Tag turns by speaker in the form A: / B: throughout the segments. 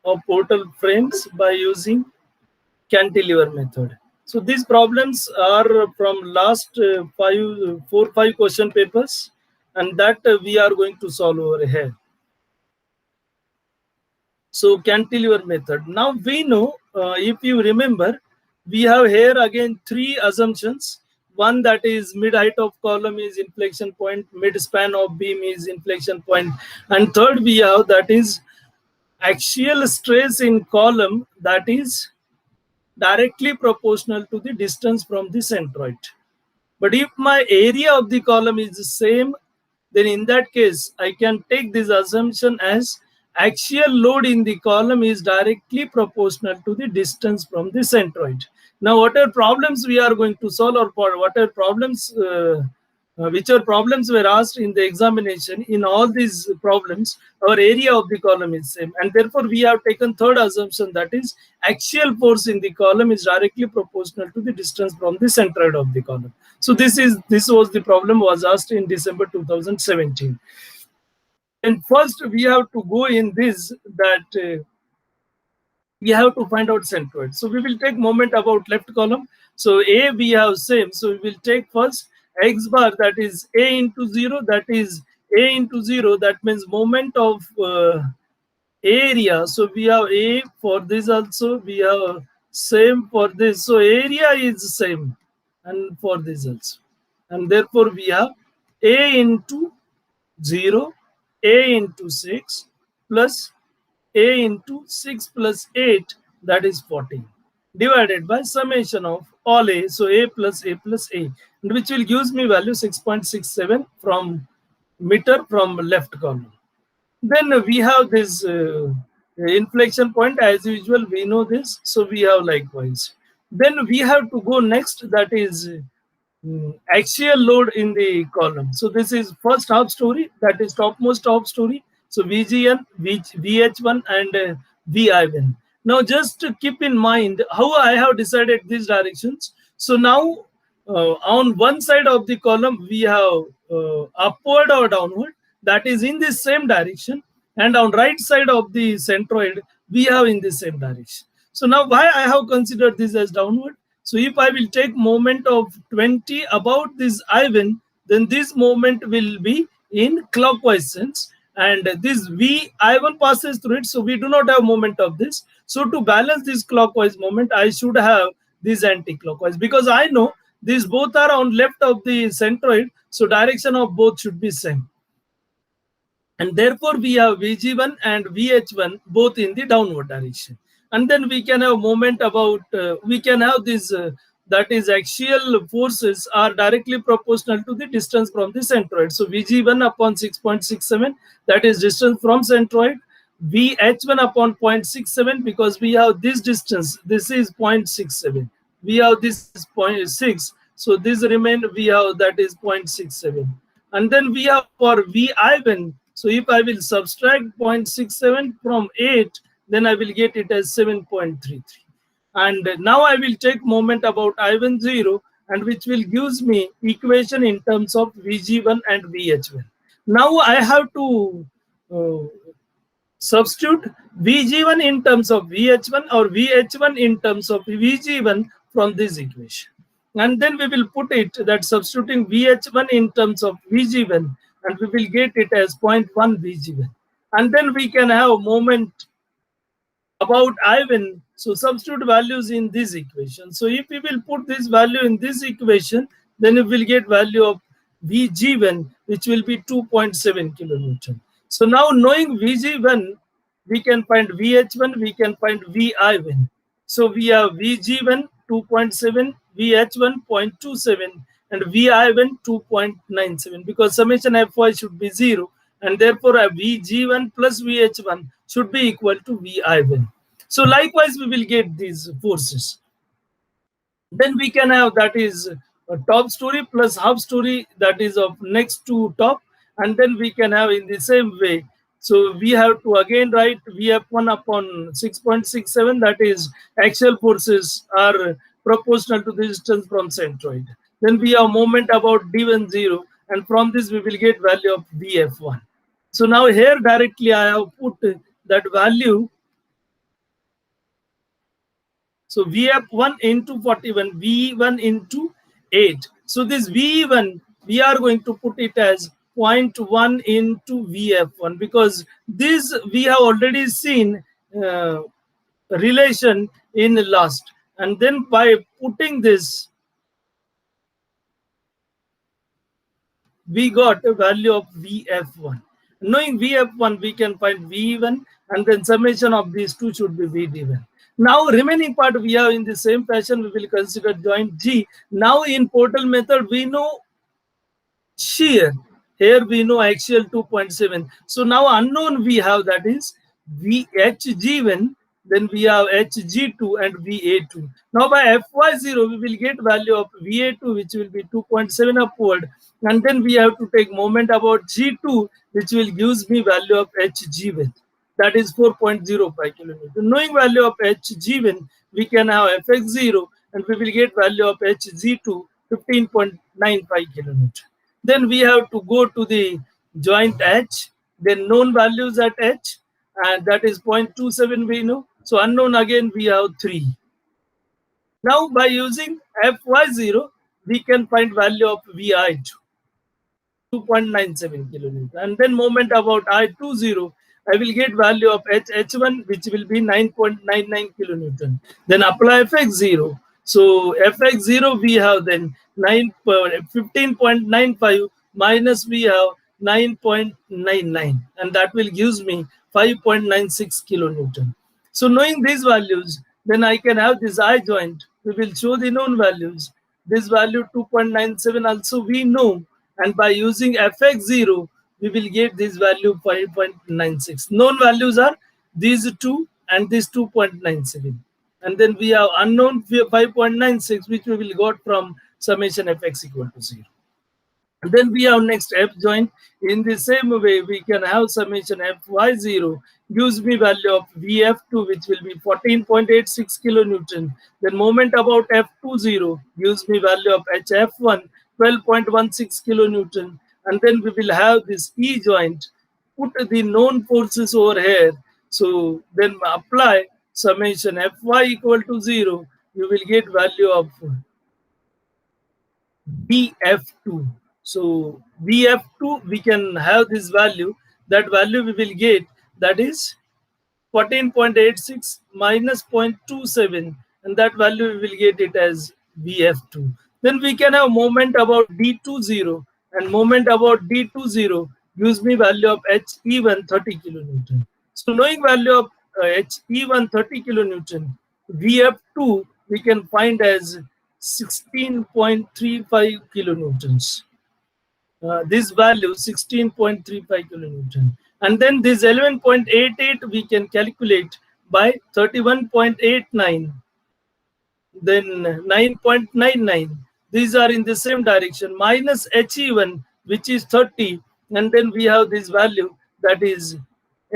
A: of portal frames by using cantilever method. So these problems are from last 4-5 question papers, and that we are going to solve over here. So cantilever method. Now we know, if you remember, we have here again 3 assumptions. One, that is mid height of column is inflection point, mid span of beam is inflection point, and third we have that is axial stress in column that is directly proportional to the distance from the centroid. But if my area of the column is the same, then in that case, I can take this assumption as axial load in the column is directly proportional to the distance from the centroid. Now, whatever problems we are going to solve, or whatever problems, whichever problems were asked in the examination, in all these problems, our area of the column is same. And therefore, we have taken third assumption, that is axial force in the column is directly proportional to the distance from the centroid of the column. So this was the problem was asked in December 2017. And first we have to go in this, that we have to find out centroid. So we will take moment about left column. So A we have same. So we will take first x bar, that is A into 0, that is A into 0, that means moment of area. So we have A for this also, we have same for this. So area is same, and for this also. And therefore we have A into 0, A into 6 plus A into 6 plus 8, that is 14, divided by summation of all A. So A plus A plus A, which will gives me value 6.67 from meter from left column. Then we have this inflection point, as usual, we know this. So we have likewise. Then we have to go next, that is axial load in the column. So this is first half story, that is topmost half story. So VGN, VH1 and VI1. Now just to keep in mind how I have decided these directions. So now on one side of the column we have upward or downward, that is in the same direction, and on right side of the centroid we have in the same direction. So now why I have considered this as downward? So if I will take moment of 20 about this I1, then this moment will be in clockwise sense, and this V I1 passes through it, so we do not have moment of this. So to balance this clockwise moment, I should have this anti-clockwise, because I know these both are on left of the centroid, so direction of both should be same. And therefore we have VG1 and VH1 both in the downward direction. And then we can have moment about, we can have this, that is axial forces are directly proportional to the distance from the centroid. So VG1 upon 6.67, that is distance from centroid. VH1 upon 0.67, because we have this distance, this is 0.67. We have this 0.6. So this remain, we have that is 0.67. And then we have for VI1. So if I will subtract 0.67 from 8, then I will get it as 7.33. And now I will take moment about I1 0, and which will gives me equation in terms of VG1 and VH1. Now I have to substitute VG1 in terms of VH1 or VH1 in terms of VG1 from this equation. And then we will put it that substituting VH1 in terms of VG1, and we will get it as 0.1 VG1. And then we can have moment about I1. So substitute values in this equation. So if we will put this value in this equation, then we will get value of VG1, which will be 2.7 kilonewton. So now knowing VG1, we can find VH1, we can find VI1. So we have VG1 2.7, VH1 0.27, and VI1 2.97, because summation Fy should be 0, and therefore a VG1 plus VH1 should be equal to VI1. So likewise we will get these forces. Then we can have, that is a top story plus half story, that is of next to top, and then we can have in the same way. So we have to again write VF1 upon 6.67, that is axial forces are proportional to the distance from centroid. Then we have moment about D1 0, and from this we will get value of VF1. So now here directly I have put that value So VF1 into 41, V1 into 8. So this V1, we are going to put it as 0.1 into VF1, because this we have already seen relation in last. And then by putting this, we got a value of VF1. Knowing VF1, we can find V1, and then summation of these two should be VD1. Now, remaining part we have in the same fashion, we will consider joint G. Now, in portal method, we know shear. Here we know axial 2.7. So now unknown we have, that is VHG1, then we have HG2 and VA2. Now by FY0 we will get value of VA2, which will be 2.7 upward, and then we have to take moment about G2, which will gives me value of HG1, that is 4.05 kilometer. Knowing value of HG1, we can have Fx0, and we will get value of HG2 15.95 kilometer. Then we have to go to the joint H, then known values at H, and that is 0.27 we know. So unknown again we have 3. Now by using Fy0, we can find value of Vi2, 2.97 kilometer. And then moment about I20, I will get value of H1, which will be 9.99 kilonewton. Then apply Fx0. So Fx0 we have then 15.95 minus we have 9.99, and that will gives me 5.96 kilonewton. So knowing these values, then I can have this I joint. We will show the known values. This value 2.97 also we know, and by using Fx0, we will get this value 5.96. Known values are these two and this 2.97. And then we have unknown 5.96, which we will got from summation Fx equal to 0. And then we have next F joint. In the same way, we can have summation Fy0 gives me value of Vf2, which will be 14.86 kilonewton. Then moment about F20 gives me value of Hf1, 12.16 kilonewton. And then we will have this E joint. Put the known forces over here. So then apply summation Fy equal to 0. You will get value of Bf2. So Bf2, we can have this value. That value we will get, that is 14.86 minus 0.27, and that value we will get it as Bf2. Then we can have moment about D20, and moment about D20 gives me value of He1 30 kilonewton. So knowing value of He1 30 kilonewton, Vf2 we can find as 16.35 kilonewtons. This value 16.35 kilonewton, and then this 11.88 we can calculate by 31.89, then 9.99. These are in the same direction, minus He1, which is 30, and then we have this value, that is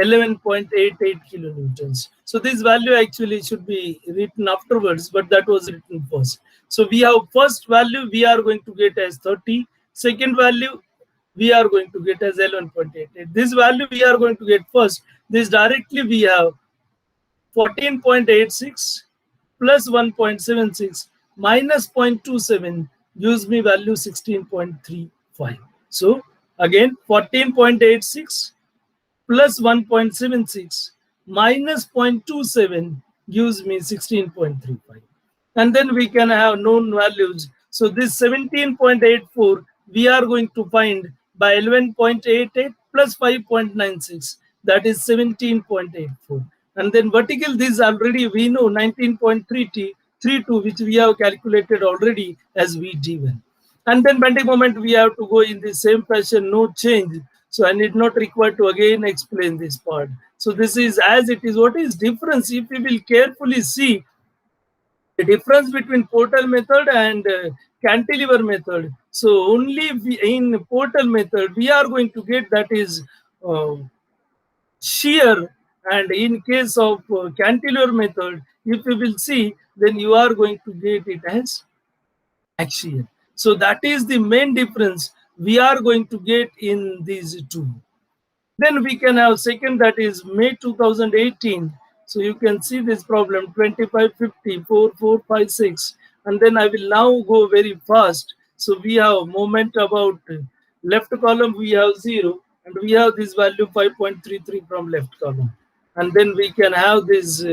A: 11.88 kilonewtons. So this value actually should be written afterwards, but that was written first. So we have first value we are going to get as 30, second value we are going to get as 11.88. This value we are going to get first. This directly we have 14.86 plus 1.76 minus 0.27 gives me value 16.35. So again 14.86 plus 1.76 minus 0.27 gives me 16.35. And then we can have known values. So this 17.84 we are going to find by 11.88 plus 5.96, that is 17.84. And then vertical, this already we know 19.32, which we have calculated already as VD1. And then bending moment we have to go in the same fashion, no change. So I need not require to again explain this part. So this is as it is. What is difference? If we will carefully see the difference between portal method and cantilever method. So only in portal method we are going to get, that is shear, and in case of cantilever method, if you will see, then you are going to get it as axial. So that is the main difference we are going to get in these two. Then we can have second, that is May 2018. So you can see this problem 25, 50, 4, 4, 5, 6. And then I will now go very fast. So we have moment about left column, we have 0. And we have this value 5.33 from left column. And then we can have this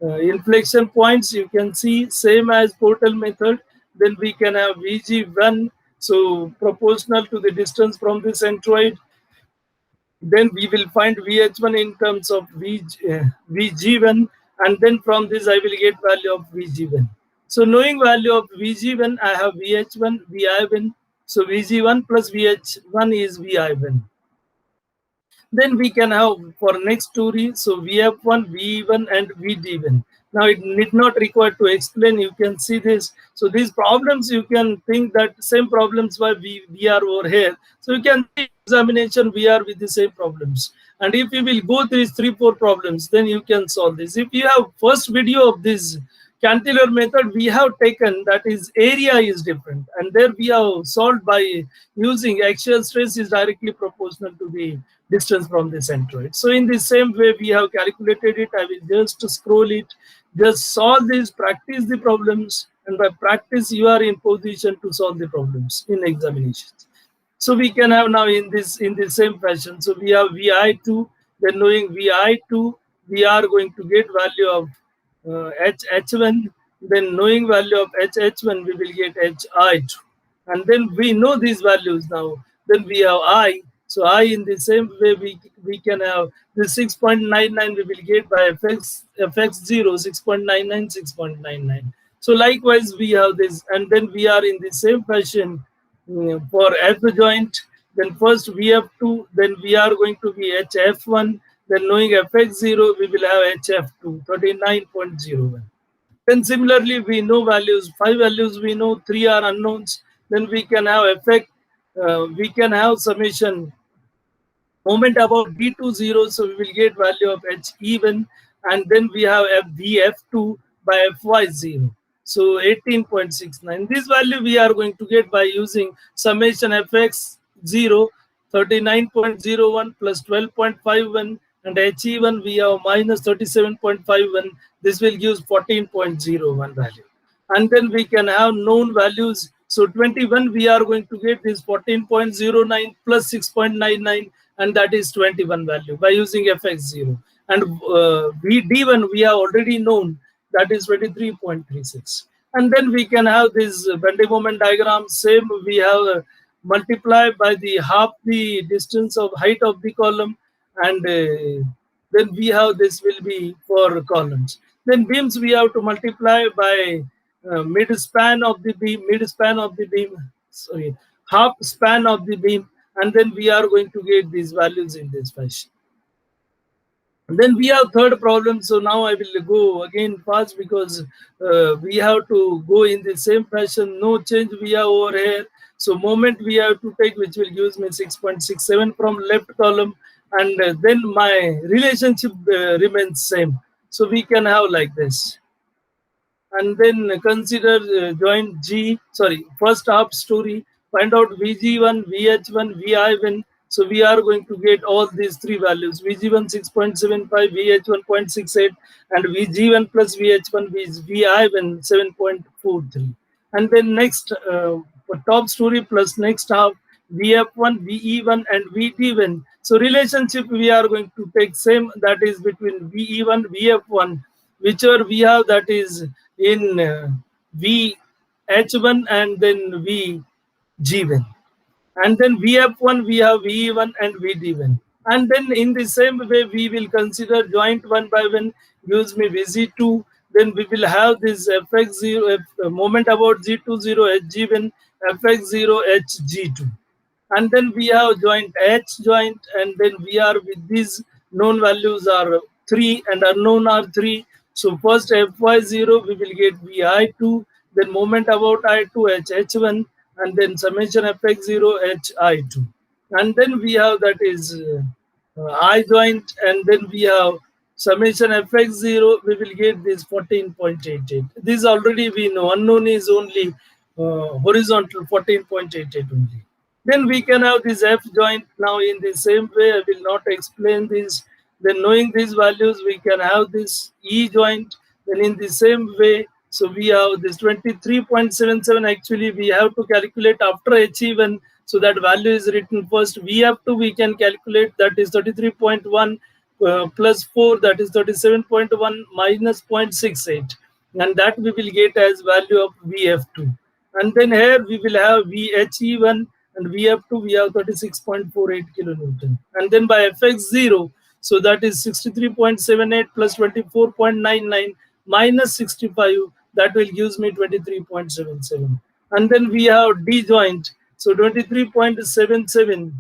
A: inflection points. You can see same as portal method. Then we can have VG1, so proportional to the distance from the centroid. Then we will find VH1 in terms of VG1, and then from this I will get value of VG1. So knowing value of VG1, I have VH1, VI1. So VG1 plus VH1 is VI1. Then we can have for next story, so VF1, VE1, and VD1. Now it need not require to explain, you can see this. So these problems, you can think that same problems why we are over here. So you can see examination, we are with the same problems. And if you will go through these 3-4 problems, then you can solve this. If you have first video of this cantilever method, we have taken, that is area is different. And there we have solved by using axial stress is directly proportional to the distance from the centroid. So in the same way we have calculated it. I will just scroll it, just solve this, practice the problems, and by practice you are in position to solve the problems in examinations. So we can have now in the same fashion. So we have VI2, then knowing VI2, we are going to get value of H1, then knowing value of H1, we will get HI2. And then we know these values now. Then we have I. So I in the same way we can have the 6.99 we will get by fx0 6.99 6.99. So likewise we have this, and then we are in the same fashion for F joint. Then first VF2, then we are going to be HF1. Then knowing fx0 we will have HF2 39.01. Then similarly we know values, 5 values we know, 3 are unknowns. Then we can have effect, we can have summation moment about D20, so we will get value of H even, and then we have VF2 by Fy0. So 18.69. This value we are going to get by using summation Fx0 39.01 plus 12.51, and He1 we have minus 37.51. This will give 14.01 value. And then we can have known values. So 21 we are going to get this 14.09 plus 6.99, and that is 21 value by using Fx0. And VD1 we have already known, that is 23.36. And then we can have this bending moment diagram. Same, we have multiply by the half the distance of height of the column, and then we have this will be for columns. Then beams we have to multiply by mid span of the beam, sorry, half span of the beam, and then we are going to get these values in this fashion. And then we have third problem. So now I will go again fast because we have to go in the same fashion. No change we have over here. So moment we have to take, which will give me 6.67 from left column, and then my relationship remains same. So we can have like this. And then consider joint G, sorry, first half story, find out VG1, VH1, VI1. So we are going to get all these three values, VG1 6.75, VH1 0.68, and VG1 plus VH1 is VI1 7.43. And then next top story plus next half, VF1, VE1, and VD1. So relationship we are going to take same, that is between VE1, VF1, whichever we have, that is in VH1 and then VG1. And then VF1 we have VE1 and VD1. And then in the same way we will consider joint one by one, gives me VZ2. Then we will have this Fx0 moment about G20 Hg1, Fx0 Hg2. And then we have joint H joint, and then we are with these known values are 3 and unknown are 3. So first Fy0 we will get Vi2, then moment about I2 H1, and then summation Fx0 Hi2. And then we have that is I joint, and then we have summation Fx0, we will get this 14.88. This already we know, unknown is only horizontal 14.88 only. Then we can have this F joint. Now in the same way, I will not explain this. Then knowing these values, we can have this E joint. Then in the same way, so we have this 23.77. Actually, we have to calculate after H1. So that value is written first. VF2 we can calculate, that is 33.1 plus 4, that is 37.1 minus 0.68, and that we will get as value of VF2. And then here we will have VHE1 and VF2, we have 36.48 kilonewton. And then by Fx0, so that is 63.78 plus 24.99 minus 65, that will gives me 23.77. And then we have D joint, so 23.77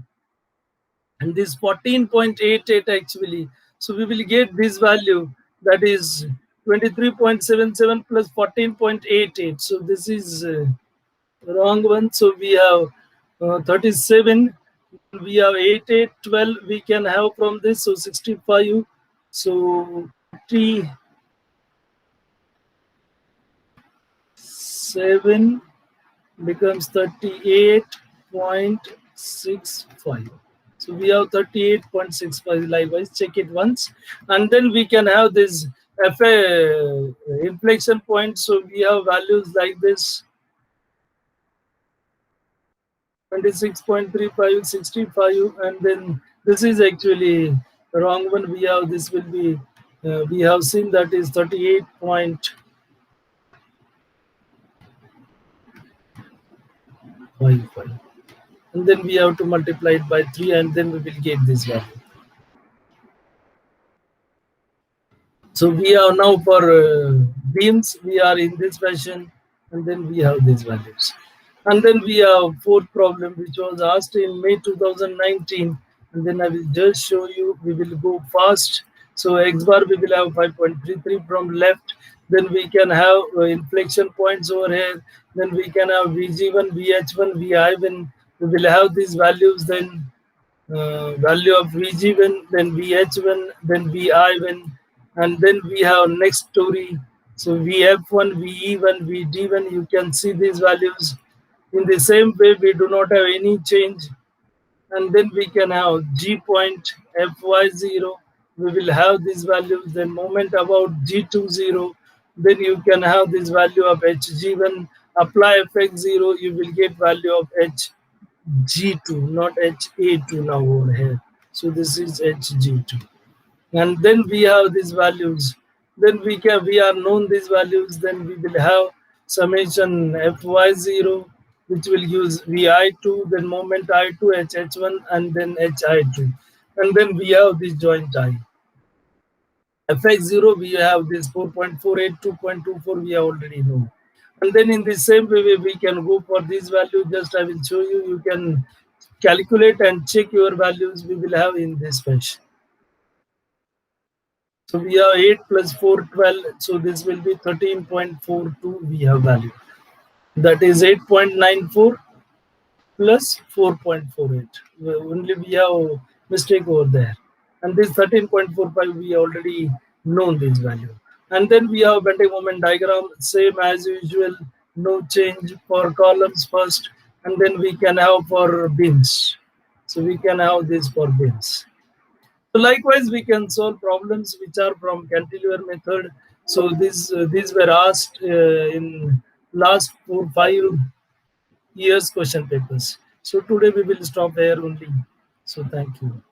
A: and this 14.88 actually. So we will get this value, that is 23.77 plus 14.88. So this is wrong one. So we have 37, we have 8, 8, 12 we can have from this, so 65. So 37 becomes 38.65. So we have 38.65. Likewise, check it once. And then we can have this FA inflection point. So we have values like this: 26.35, 65, and then this is actually the wrong one. We have, this will be, we have seen that is 38.55. And then we have to multiply it by 3, and then we will get this value. So we are now for beams, we are in this fashion, and then we have these values. And then we have fourth problem, which was asked in May 2019. And then I will just show you, we will go fast. So X bar, we will have 5.33 from left. Then we can have inflection points over here. Then we can have VG1, VH1, VI1. We will have these values, then value of VG1, then VH1, then VI1. And then we have next story. So VF1, VE1, VD1, you can see these values. In the same way, we do not have any change. And then we can have G point, Fy0, we will have these values. Then moment about G20, then you can have this value of Hg1, apply Fx0, you will get value of Hg2, not Ha2 now over here. So this is Hg2. And then we have these values. Then we are known these values. Then we will have summation Fy0, which will use Vi2, then moment I2, Hh1, and then Hi2. And then we have this joint I. Fx0, we have this 4.48, 2.24, we already know. And then in the same way, we can go for this value. Just I will show you. You can calculate and check your values. We will have in this fashion. So we have 8 plus 4, 12. So this will be 13.42. We have value. That is 8.94 plus 4.48. Only we have mistake over there. And this 13.45, we already known this value. And then we have bending moment diagram, same as usual, no change for columns first. And then we can have for beams. So we can have this for beams. So likewise, we can solve problems which are from cantilever method. So these were asked in last 4-5 years question papers. So today we will stop here only. So thank you.